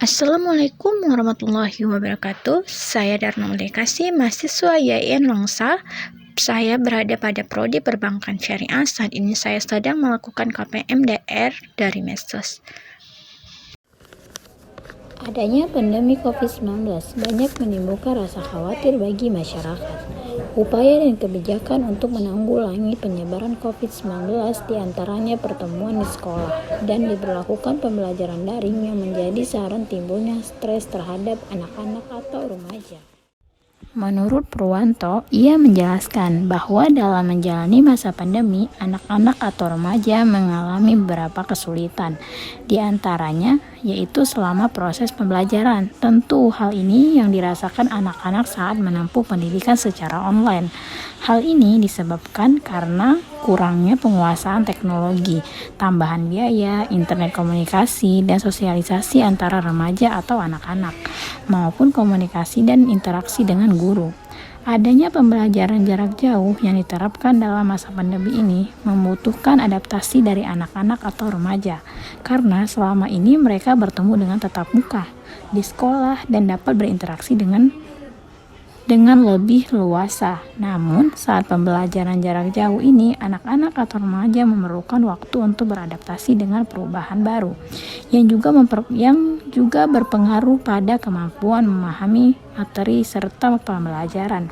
Assalamualaikum warahmatullahi wabarakatuh. Saya Darno Lekasi, mahasiswa YIN Longsa. Saya berada pada Prodi Perbankan Syariah. Saat ini saya sedang melakukan KPM DR dari Medsos. Adanya pandemi COVID-19 banyak menimbulkan rasa khawatir bagi masyarakat. Upaya dan kebijakan untuk menanggulangi penyebaran COVID-19 diantaranya pertemuan di sekolah dan diberlakukan pembelajaran daring yang menjadi saran timbulnya stres terhadap anak-anak atau remaja. Menurut Purwanto, ia menjelaskan bahwa dalam menjalani masa pandemi, anak-anak atau remaja mengalami beberapa kesulitan. Di antaranya, yaitu selama proses pembelajaran. Tentu hal ini yang dirasakan anak-anak saat menempuh pendidikan secara online. Hal ini disebabkan karena kurangnya penguasaan teknologi, tambahan biaya, internet komunikasi, dan sosialisasi antara remaja atau anak-anak, maupun komunikasi dan interaksi dengan guru. Adanya pembelajaran jarak jauh yang diterapkan dalam masa pandemi ini membutuhkan adaptasi dari anak-anak atau remaja, karena selama ini mereka bertemu dengan tatap muka di sekolah dan dapat berinteraksi dengan lebih luasa. Namun, saat pembelajaran jarak jauh ini, anak-anak atau remaja memerlukan waktu untuk beradaptasi dengan perubahan baru, yang juga berpengaruh pada kemampuan memahami materi serta pembelajaran.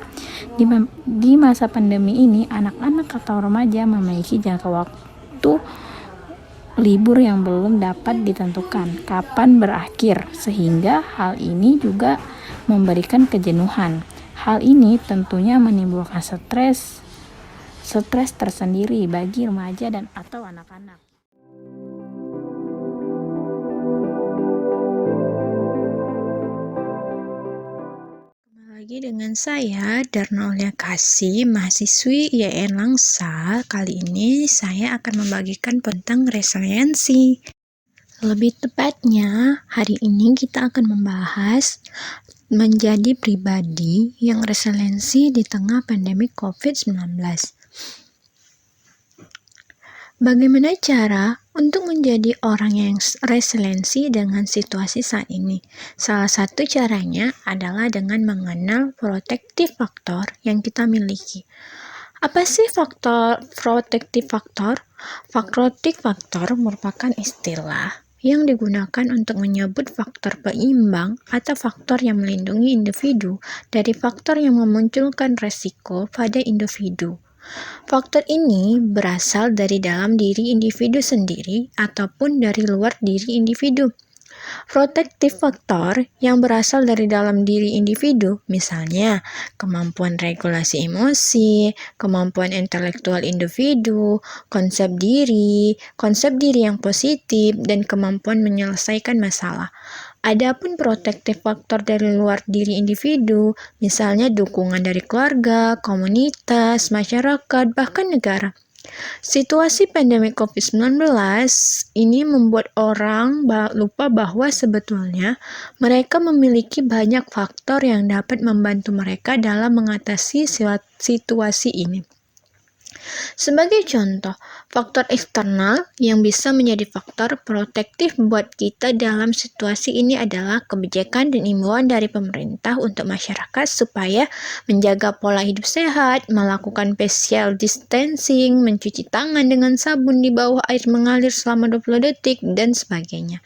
Di masa pandemi ini, anak-anak atau remaja memiliki jangka waktu libur yang belum dapat ditentukan kapan berakhir, sehingga hal ini juga memberikan kejenuhan. Hal ini tentunya menimbulkan stres tersendiri bagi remaja dan atau anak-anak. Kembali lagi dengan saya, Darno Lekasi, mahasiswi YIN Longsa. Kali ini saya akan membagikan tentang resiliensi. Lebih tepatnya, hari ini kita akan membahas menjadi pribadi yang resiliensi di tengah pandemi COVID-19. Bagaimana cara untuk menjadi orang yang resiliensi dengan situasi saat ini? Salah satu caranya adalah dengan mengenal protective factor yang kita miliki. Apa sih protective factor? Protective factor merupakan istilah yang digunakan untuk menyebut faktor peimbang atau faktor yang melindungi individu dari faktor yang memunculkan resiko pada individu. Faktor ini berasal dari dalam diri individu sendiri ataupun dari luar diri individu. Protective factor yang berasal dari dalam diri individu, misalnya kemampuan regulasi emosi, kemampuan intelektual individu, konsep diri yang positif, dan kemampuan menyelesaikan masalah. Adapun protective factor dari luar diri individu, misalnya dukungan dari keluarga, komunitas, masyarakat, bahkan negara. Situasi pandemi COVID-19 ini membuat orang lupa bahwa sebetulnya mereka memiliki banyak faktor yang dapat membantu mereka dalam mengatasi situasi ini. Sebagai contoh, faktor eksternal yang bisa menjadi faktor protektif buat kita dalam situasi ini adalah kebijakan dan imbauan dari pemerintah untuk masyarakat supaya menjaga pola hidup sehat, melakukan physical distancing, mencuci tangan dengan sabun di bawah air mengalir selama 20 detik, dan sebagainya.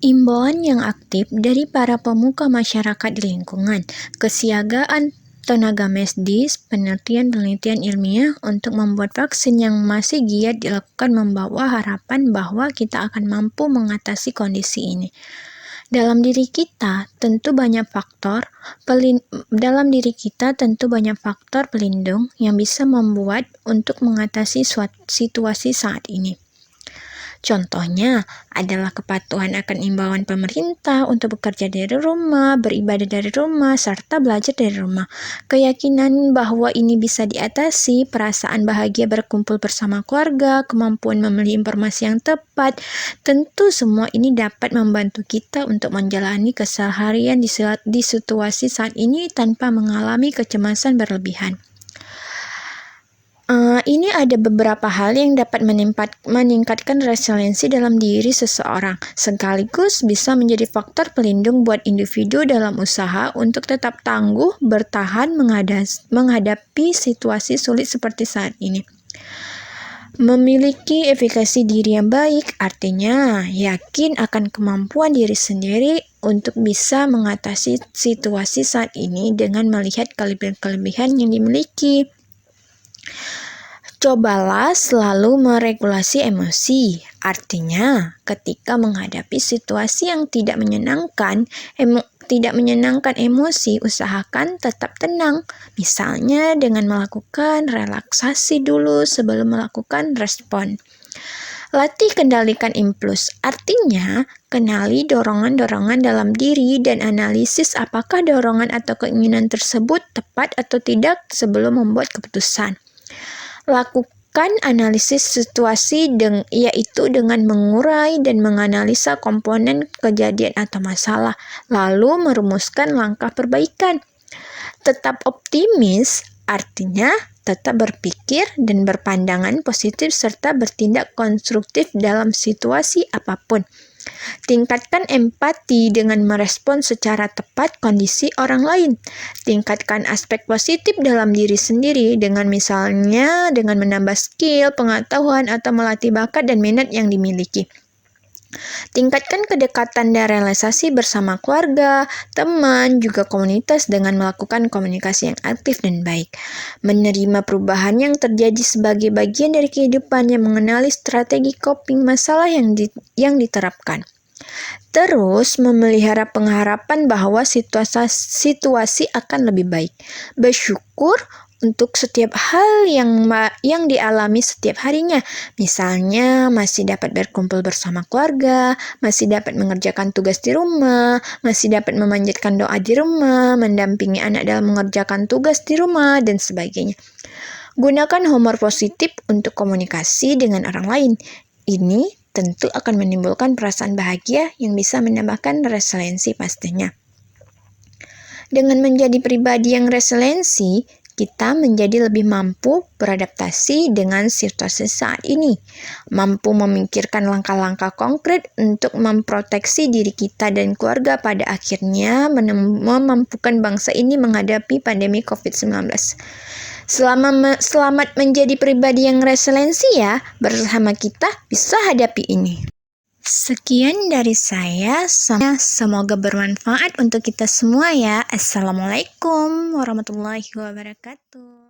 Imbauan yang aktif dari para pemuka masyarakat di lingkungan, kesiagaan tenaga medis, penelitian ilmiah untuk membuat vaksin yang masih giat dilakukan membawa harapan bahwa kita akan mampu mengatasi kondisi ini. Dalam diri kita tentu banyak faktor pelindung yang bisa membuat untuk mengatasi situasi saat ini. Contohnya adalah kepatuhan akan imbauan pemerintah untuk bekerja dari rumah, beribadah dari rumah, serta belajar dari rumah. Keyakinan bahwa ini bisa diatasi, perasaan bahagia berkumpul bersama keluarga, kemampuan memilih informasi yang tepat, tentu semua ini dapat membantu kita untuk menjalani keseharian di situasi saat ini tanpa mengalami kecemasan berlebihan. Ini ada beberapa hal yang dapat meningkatkan resiliensi dalam diri seseorang, sekaligus bisa menjadi faktor pelindung buat individu dalam usaha untuk tetap tangguh bertahan menghadapi situasi sulit seperti saat ini. Memiliki efikasi diri yang baik artinya yakin akan kemampuan diri sendiri untuk bisa mengatasi situasi saat ini dengan melihat kelebihan-kelebihan yang dimiliki. Cobalah selalu meregulasi emosi. Artinya, ketika menghadapi situasi yang tidak menyenangkan emosi, usahakan tetap tenang. Misalnya dengan melakukan relaksasi dulu sebelum melakukan respon. Latih kendalikan impuls. Artinya, kenali dorongan-dorongan dalam diri dan analisis apakah dorongan atau keinginan tersebut tepat atau tidak sebelum membuat keputusan. Lakukan analisis situasi yaitu dengan mengurai dan menganalisa komponen kejadian atau masalah, lalu merumuskan langkah perbaikan. Tetap optimis artinya tetap berpikir dan berpandangan positif serta bertindak konstruktif dalam situasi apapun. Tingkatkan empati dengan merespon secara tepat kondisi orang lain. Tingkatkan aspek positif dalam diri sendiri dengan misalnya dengan menambah skill, pengetahuan, atau melatih bakat dan minat yang dimiliki. Tingkatkan kedekatan dan realisasi bersama keluarga, teman, juga komunitas dengan melakukan komunikasi yang aktif dan baik. Menerima perubahan yang terjadi sebagai bagian dari kehidupan yang mengenali strategi coping masalah yang diterapkan. Terus, memelihara pengharapan bahwa situasi akan lebih baik. Bersyukur untuk setiap hal yang dialami setiap harinya. Misalnya, masih dapat berkumpul bersama keluarga, masih dapat mengerjakan tugas di rumah, masih dapat memanjatkan doa di rumah, mendampingi anak dalam mengerjakan tugas di rumah, dan sebagainya. Gunakan humor positif untuk komunikasi dengan orang lain. Ini tentu akan menimbulkan perasaan bahagia yang bisa menambahkan resiliensi pastinya. Dengan menjadi pribadi yang resiliensi, kita menjadi lebih mampu beradaptasi dengan situasi saat ini, mampu memikirkan langkah-langkah konkret untuk memproteksi diri kita dan keluarga, pada akhirnya memampukan bangsa ini menghadapi pandemi COVID-19. Selamat menjadi pribadi yang resiliensi ya, bersama kita bisa hadapi ini. Sekian dari saya, semoga bermanfaat untuk kita semua ya. Assalamualaikum warahmatullahi wabarakatuh.